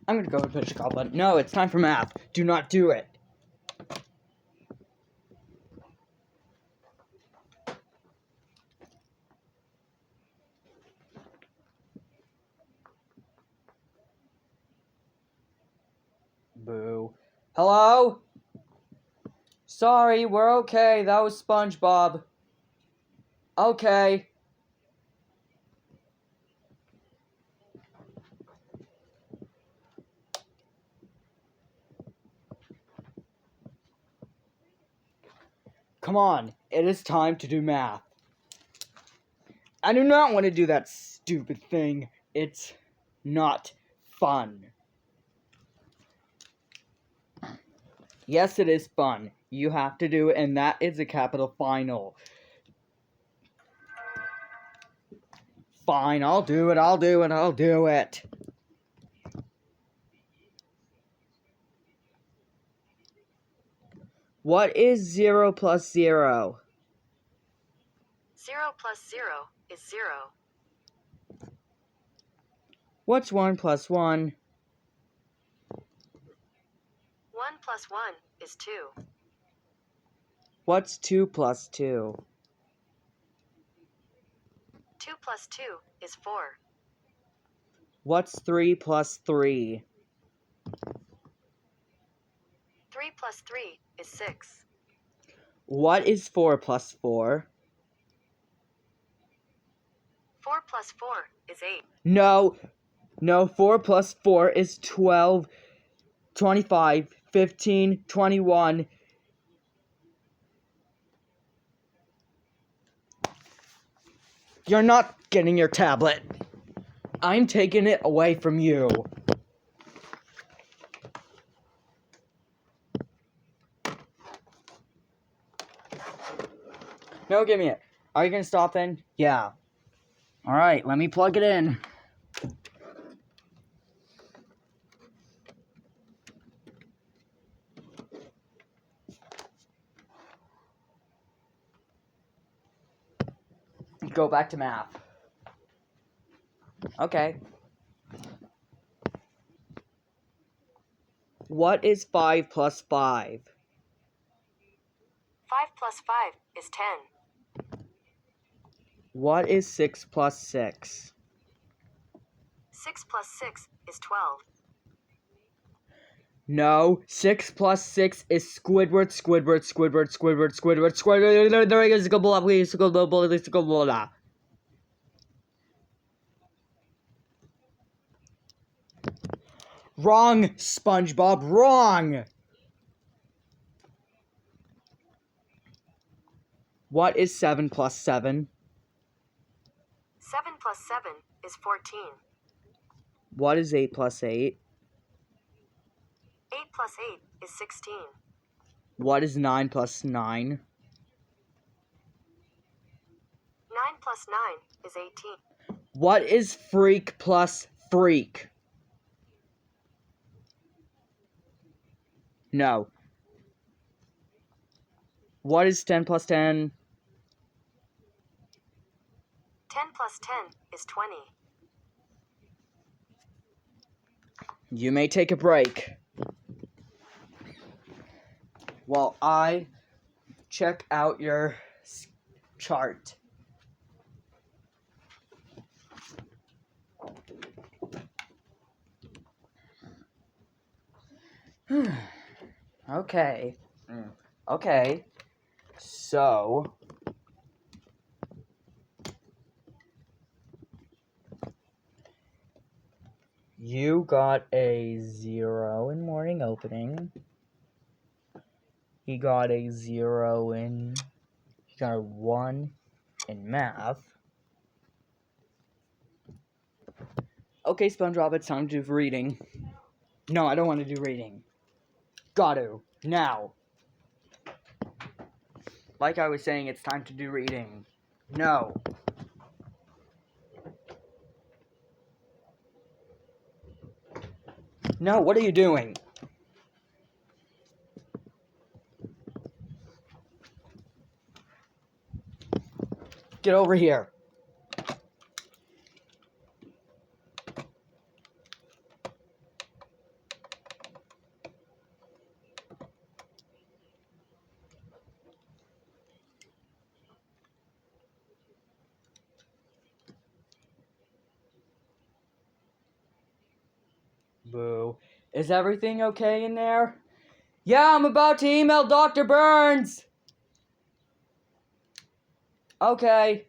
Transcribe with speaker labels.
Speaker 1: I'm gonna go and finish Goblin. No, it's time for math. Do not do it. Boo. Hello? Sorry, we're okay. That was SpongeBob. Okay. Come on, it is time to do math. I do not want to do that stupid thing. It's not fun. Yes, it is fun. You have to do it, and that is a capital final. Fine, I'll do it. What is 0 plus 0?
Speaker 2: 0 plus 0 is 0.
Speaker 1: What's 1 plus 1?
Speaker 2: 1 plus 1 is 2.
Speaker 1: What's 2 plus 2?
Speaker 2: 2 plus 2 is 4.
Speaker 1: What's 3 plus 3?
Speaker 2: 3 plus 3 is 6.
Speaker 1: What is 4 plus 4?
Speaker 2: 4 plus 4 is 8.
Speaker 1: No, 4 plus 4 is 12, 25, 15, 21. You're not getting your tablet. I'm taking it away from you. No, give me it. Are you gonna stop then? Yeah. Alright, let me plug it in. Go back to math. Okay. What is 5 plus 5?
Speaker 2: 5 plus 5 is 10.
Speaker 1: What is 6 plus 6?
Speaker 2: 6 plus 6 is 12.
Speaker 1: No, 6 plus 6 is Squidward. Wrong, SpongeBob, wrong! What is 7 plus 7?
Speaker 2: 7 plus 7 is 14.
Speaker 1: What is 8 plus 8?
Speaker 2: 8 plus 8 is 16.
Speaker 1: What is 9 plus 9?
Speaker 2: 9 plus 9 is 18.
Speaker 1: What is freak plus freak? No. What is 10 plus 10?
Speaker 2: 10 plus 10 is 20.
Speaker 1: You may take a break while I check out your chart. Okay. Okay. So, you got a 0 in morning opening. He got a 0 in... He got a 1 in math. Okay, SpongeBob, it's time to do reading. No, I don't want to do reading. Got to. Now. Like I was saying, it's time to do reading. No. No, what are you doing? Get over here. Boo. Is everything okay in there? Yeah, I'm about to email Dr. Burns! Okay.